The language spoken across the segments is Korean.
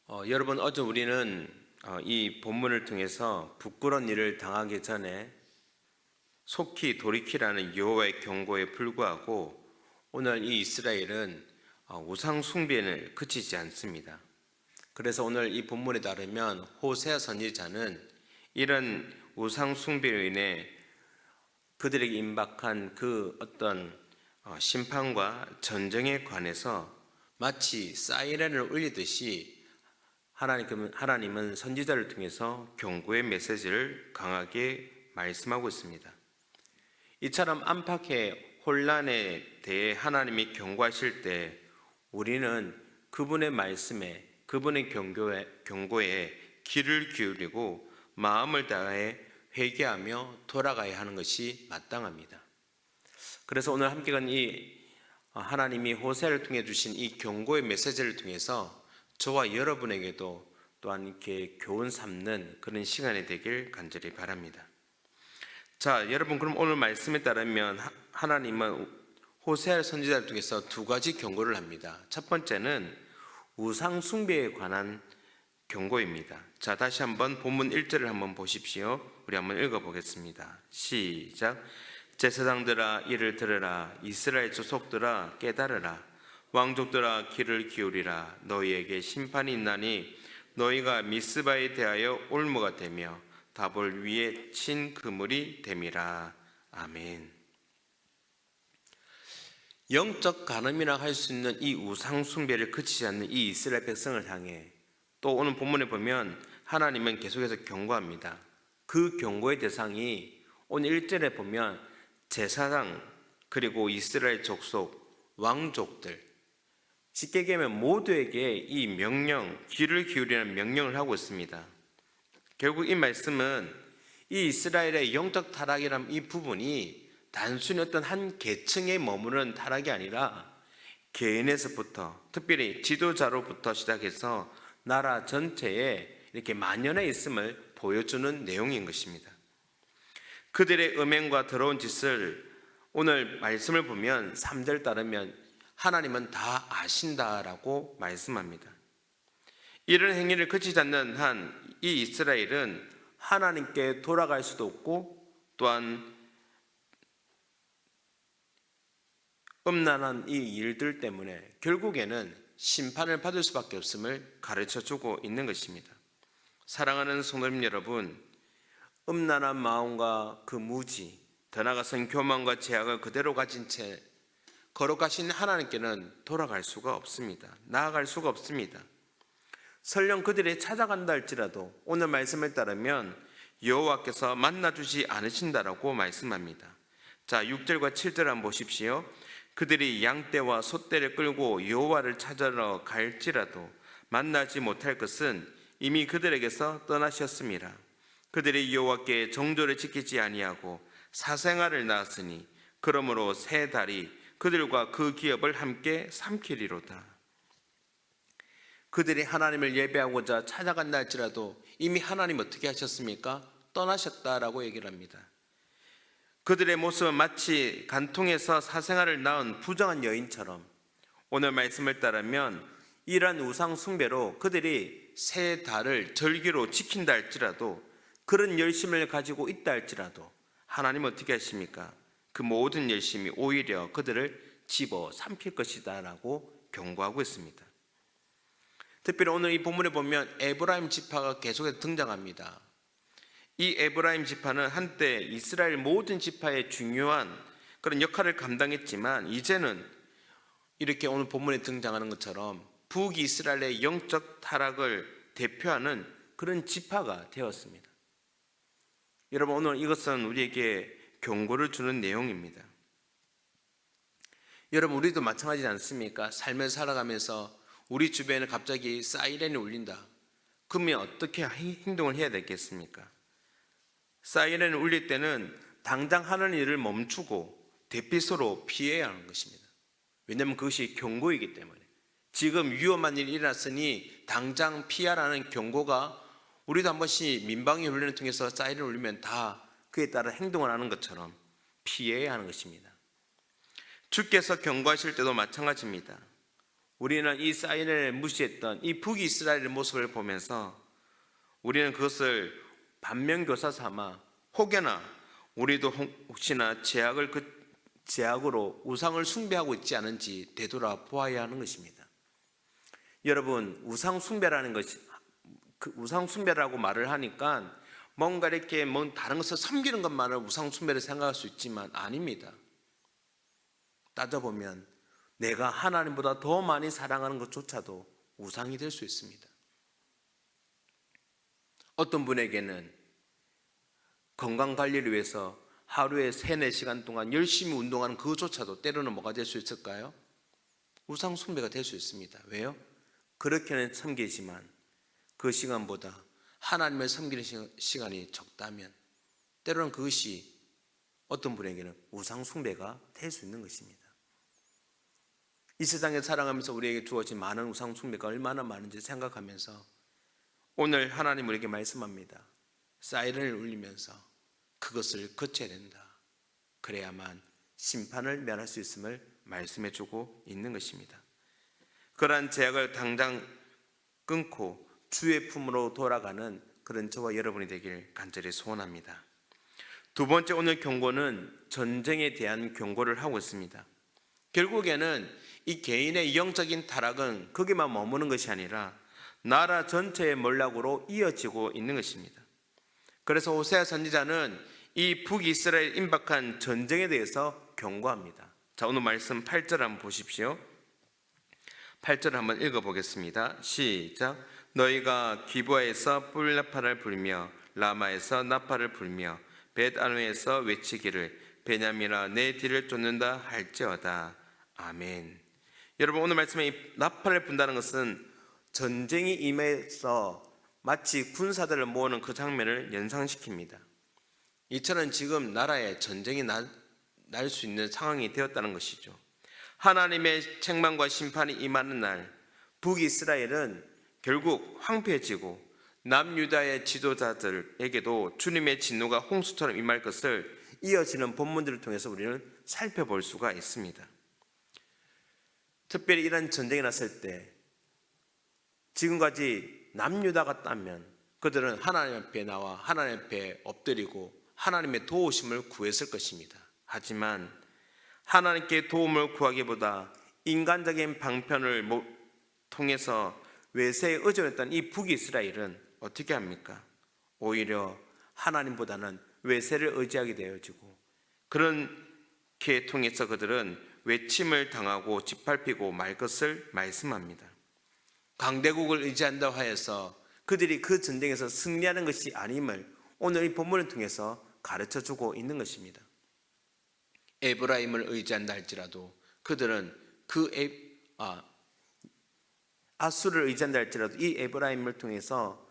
여러분, 어제 우리는 이 본문을 통해서 부끄러운 일을 당하기 전에 속히 돌이키라는 여호와의 경고에 불구하고 오늘 이 이스라엘은 우상 숭배를 그치지 않습니다. 그래서 오늘 이 본문에 따르면 호세아 선지자는 이런 우상 숭배로 인해 그들에게 임박한 그 어떤 심판과 전쟁에 관해서 마치 사이렌을 울리듯이 하나님은 선지자를 통해서 경고의 메시지를 강하게 말씀하고 있습니다. 이처럼 안팎의 혼란에 대해 하나님이 경고하실 때 우리는 그분의 말씀에, 그분의 경고에 귀를 기울이고 마음을 다해 회개하며 돌아가야 하는 것이 마땅합니다. 그래서 오늘 함께 간 이 하나님이 호세아를 통해 주신 이 경고의 메시지를 통해서 저와 여러분에게도 또한 이렇게 교훈 삼는 그런 시간이 되길 간절히 바랍니다. 자, 여러분, 그럼 오늘 말씀에 따르면 하나님은 호세아 선지자를 통해서 두 가지 경고를 합니다. 첫 번째는 우상 숭배에 관한 경고입니다. 자, 다시 한번 본문 1절을 한번 보십시오. 우리 한번 읽어보겠습니다. 시작. 제사장들아 이를 들으라. 이스라엘 족속들아 깨달으라. 왕족들아 귀를 기울이라. 너희에게 심판이 있나니 너희가 미스바에 대하여 올무가 되며 다볼 위에 친 그물이 됨이라. 아멘. 영적 간음이라 할 수 있는 이 우상 숭배를 그치지 않는 이 이스라엘 백성을 향해 또 오늘 본문에 보면 하나님은 계속해서 경고합니다. 그 경고의 대상이 오늘 1절에 보면 제사장 그리고 이스라엘 족속 왕족들, 쉽게 얘기하면 모두에게 이 명령, 귀를 기울이는 명령을 하고 있습니다. 결국 이 말씀은 이 이스라엘의 영적 타락이라는 이 부분이 단순히 어떤 한 계층에 머무는 타락이 아니라 개인에서부터, 특별히 지도자로부터 시작해서 나라 전체에 이렇게 만연해 있음을 보여주는 내용인 것입니다. 그들의 음행과 더러운 짓을 오늘 말씀을 보면 3절 따르면 하나님은 다 아신다라고 말씀합니다. 이런 행위를 그치지 않는 한 이 이스라엘은 하나님께 돌아갈 수도 없고 또한 음란한 이 일들 때문에 결국에는 심판을 받을 수밖에 없음을 가르쳐주고 있는 것입니다. 사랑하는 성도님 여러분, 음란한 마음과 그 무지, 더 나아가선 교만과 죄악을 그대로 가진 채 거룩하신 하나님께는 돌아갈 수가 없습니다. 나아갈 수가 없습니다. 설령 그들이 찾아간다 할지라도 오늘 말씀에 따르면 여호와께서 만나주지 않으신다라고 말씀합니다. 자, 6절과 7절 한번 보십시오. 그들이 양떼와 소떼를 끌고 여호와를 찾으러 갈지라도 만나지 못할 것은 이미 그들에게서 떠나셨습니다. 그들이 여호와께 정조를 지키지 아니하고 사생아를 낳았으니 그러므로 새 달이 그들과 그 기업을 함께 삼키리로다. 그들이 하나님을 예배하고자 찾아간다 할지라도 이미 하나님 어떻게 하셨습니까? 떠나셨다라고 얘기를 합니다. 그들의 모습은 마치 간통에서 사생아를 낳은 부정한 여인처럼 오늘 말씀을 따르면 이러한 우상 숭배로 그들이 새 달을 절기로 지킨다 할지라도 그런 열심을 가지고 있다 할지라도 하나님은 어떻게 하십니까? 그 모든 열심이 오히려 그들을 집어 삼킬 것이다 라고 경고하고 있습니다. 특별히 오늘 이 본문에 보면 에브라임 지파가 계속해서 등장합니다. 이 에브라임 지파는 한때 이스라엘 모든 지파의 중요한 그런 역할을 감당했지만 이제는 이렇게 오늘 본문에 등장하는 것처럼 북이스라엘의 영적 타락을 대표하는 그런 지파가 되었습니다. 여러분, 오늘 이것은 우리에게 경고를 주는 내용입니다. 여러분, 우리도 마찬가지지 않습니까? 삶을 살아가면서 우리 주변에 갑자기 사이렌이 울린다. 그러면 어떻게 행동을 해야 되겠습니까? 사이렌이 울릴 때는 당장 하는 일을 멈추고 대피소로 피해야 하는 것입니다. 왜냐하면 그것이 경고이기 때문에. 지금 위험한 일이 일어났으니 당장 피하라는 경고가 우리도 한 번씩 민방위 훈련을 통해서 사이렌을 울리면 다 그에 따라 행동을 하는 것처럼 피해야 하는 것입니다. 주께서 경고하실 때도 마찬가지입니다. 우리는 이 사인을 무시했던 이 북이스라엘의 모습을 보면서 우리는 그것을 반면교사 삼아 혹여나 우리도 혹시나 제약으로 우상을 숭배하고 있지 않은지 되돌아보아야 하는 것입니다. 여러분, 우상 숭배라는 것이 우상 숭배라고 말을 하니까 뭔가 이렇게 다른 것을 섬기는 것만을 우상 숭배를 생각할 수 있지만 아닙니다. 따져보면 내가 하나님보다 더 많이 사랑하는 것조차도 우상이 될 수 있습니다. 어떤 분에게는 건강관리를 위해서 하루에 3-4시간 동안 열심히 운동하는 그것조차도 때로는 뭐가 될 수 있을까요? 우상 숭배가 될 수 있습니다. 왜요? 그렇게는 섬기지만 그 시간보다 하나님을 섬기는 시간이 적다면 때로는 그것이 어떤 분에게는 우상 숭배가 될 수 있는 것입니다. 이 세상에 살아가면서 우리에게 주어진 많은 우상 숭배가 얼마나 많은지 생각하면서 오늘 하나님 우리에게 말씀합니다. 사이렌을 울리면서 그것을 거쳐야 된다. 그래야만 심판을 면할 수 있음을 말씀해 주고 있는 것입니다. 그러한 제약을 당장 끊고 주의 품으로 돌아가는 그런 저와 여러분이 되길 간절히 소원합니다. 두 번째, 오늘 경고는 전쟁에 대한 경고를 하고 있습니다. 결국에는 이 개인의 영적인 타락은 거기만 머무는 것이 아니라 나라 전체의 몰락으로 이어지고 있는 것입니다. 그래서 호세아 선지자는 이 북이스라엘 임박한 전쟁에 대해서 경고합니다. 자, 오늘 말씀 8절 한번 보십시오. 8절 한번 읽어보겠습니다. 시작. 너희가 기브아에서 뿔나파를 불며 라마에서 나파를 불며 벳아노에서 외치기를 베냐민아 내 뒤를 쫓는다 할지어다. 아멘. 여러분, 오늘 말씀에 이 나팔을 분다는 것은 전쟁이 임해서 마치 군사들을 모으는 그 장면을 연상시킵니다. 이처럼 지금 나라에 전쟁이 날 수 있는 상황이 되었다는 것이죠. 하나님의 책망과 심판이 임하는 날 북이스라엘은 결국 황폐해지고 남유다의 지도자들에게도 주님의 진노가 홍수처럼 임할 것을 이어지는 본문들을 통해서 우리는 살펴볼 수가 있습니다. 특별히 이런 전쟁이 났을 때 지금까지 남유다가 따면 그들은 하나님 앞에 나와 하나님 앞에 엎드리고 하나님의 도우심을 구했을 것입니다. 하지만 하나님께 도움을 구하기보다 인간적인 방편을 통해서 외세에 의존했던 이 북이스라엘은 어떻게 합니까? 오히려 하나님보다는 외세를 의지하게 되어지고 그렇게 통해서 그들은 외침을 당하고 짓밟히고 말 것을 말씀합니다. 강대국을 의지한다고 하여서 그들이 그 전쟁에서 승리하는 것이 아님을 오늘 이 본문을 통해서 가르쳐주고 있는 것입니다. 에브라임을 의지한다 할지라도 그들은 아수를 의지한다 할지라도 이 에브라임을 통해서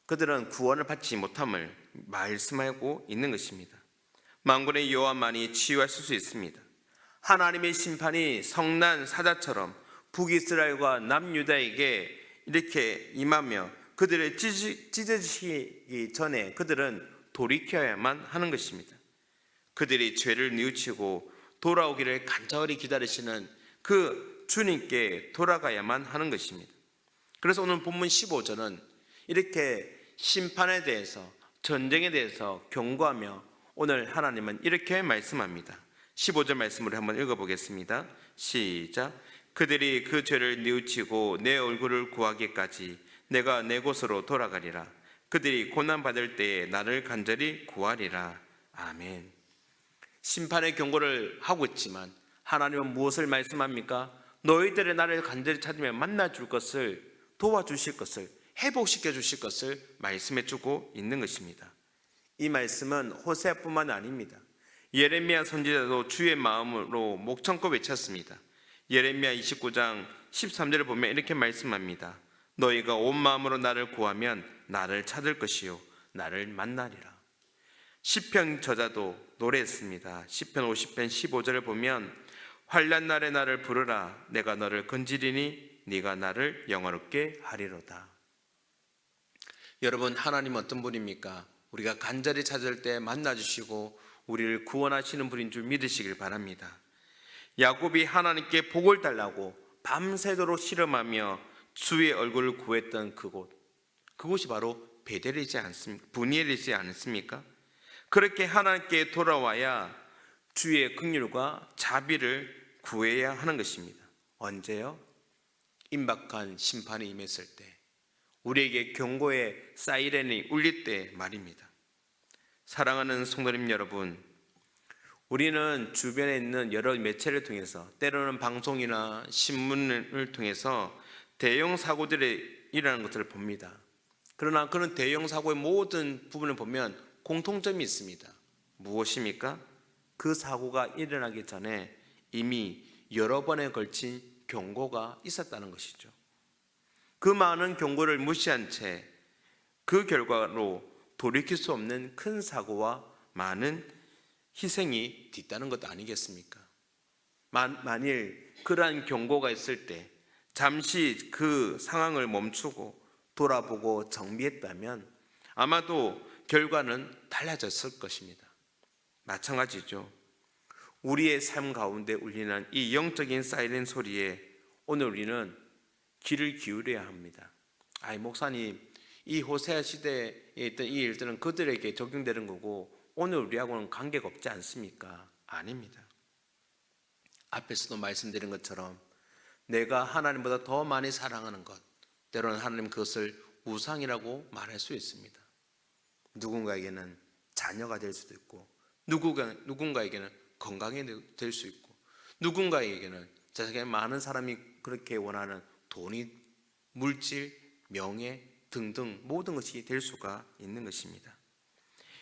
그들은 구원을 받지 못함을 말씀하고 있는 것입니다. 만군의 여호와만이 치유하실 수 있습니다. 하나님의 심판이 성난 사자처럼 북이스라엘과 남유다에게 이렇게 임하며 그들을 찢어지기 전에 그들은 돌이켜야만 하는 것입니다. 그들이 죄를 뉘우치고 돌아오기를 간절히 기다리시는 그 주님께 돌아가야만 하는 것입니다. 그래서 오늘 본문 15절은 이렇게 심판에 대해서 전쟁에 대해서 경고하며 오늘 하나님은 이렇게 말씀합니다. 15절 말씀을 한번 읽어보겠습니다. 시작. 그들이 그 죄를 뉘우치고 내 얼굴을 구하기까지 내가 내 곳으로 돌아가리라. 그들이 고난받을 때에 나를 간절히 구하리라. 아멘. 심판의 경고를 하고 있지만 하나님은 무엇을 말씀합니까? 너희들의 나를 간절히 찾으면 만나줄 것을, 도와주실 것을, 회복시켜 주실 것을 말씀해 주고 있는 것입니다. 이 말씀은 호세아뿐만 아닙니다. 예레미야 선지자도 주의 마음으로 목청껏 외쳤습니다. 예레미야 29장 13절을 보면 이렇게 말씀합니다. 너희가 온 마음으로 나를 구하면 나를 찾을 것이요 나를 만나리라. 시편 저자도 노래했습니다. 시편 50편 15절을 보면 환난 날에 나를 부르라. 내가 너를 건지리니 네가 나를 영화롭게 하리로다. 여러분, 하나님 어떤 분입니까? 우리가 간절히 찾을 때 만나주시고 우리를 구원하시는 분인 줄 믿으시길 바랍니다. 야곱이 하나님께 복을 달라고 밤새도록 실험하며 주의 얼굴을 구했던 그곳이 바로 베델이지 않습니까? 분이엘이지 않습니까? 그렇게 하나님께 돌아와야 주의 긍휼과 자비를 구해야 하는 것입니다. 언제요? 임박한 심판이 임했을 때, 우리에게 경고의 사이렌이 울릴 때 말입니다. 사랑하는 성도님 여러분, 우리는 주변에 있는 여러 매체를 통해서, 때로는 방송이나 신문을 통해서 대형 사고들이 일어나는 것을 봅니다. 그러나 그런 대형 사고의 모든 부분을 보면 공통점이 있습니다. 무엇입니까? 그 사고가 일어나기 전에 이미 여러 번에 걸친 경고가 있었다는 것이죠. 그 많은 경고를 무시한 채 그 결과로 돌이킬 수 없는 큰 사고와 많은 희생이 뒤따른 것도 아니겠습니까? 만일 그러한 경고가 있을 때 잠시 그 상황을 멈추고 돌아보고 정비했다면 아마도 결과는 달라졌을 것입니다. 마찬가지죠. 우리의 삶 가운데 울리는 이 영적인 사이렌 소리에 오늘 우리는 귀를 기울여야 합니다. 목사님, 이 호세아 시대에 있던 이 일들은 그들에게 적용되는 거고 오늘 우리하고는 관계가 없지 않습니까? 아닙니다. 앞에서도 말씀드린 것처럼 내가 하나님보다 더 많이 사랑하는 것, 때로는 하나님 그것을 우상이라고 말할 수 있습니다. 누군가에게는 자녀가 될 수도 있고, 누군가에게는 건강이 될 수 있고, 누군가에게는 세상에 많은 사람이 그렇게 원하는 돈이, 물질, 명예 등등 모든 것이 될 수가 있는 것입니다.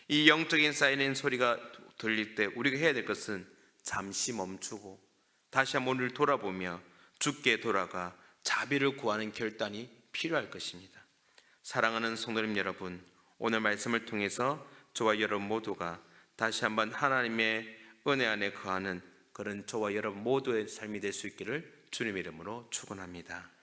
이 영적인 사이렌 소리가 들릴 때 우리가 해야 될 것은 잠시 멈추고 다시 한번 우리를 돌아보며 주께 돌아가 자비를 구하는 결단이 필요할 것입니다. 사랑하는 성도님 여러분, 오늘 말씀을 통해서 저와 여러분 모두가 다시 한번 하나님의 은혜 안에 거하는 그런 저와 여러분 모두의 삶이 될 수 있기를 주님의 이름으로 축원합니다.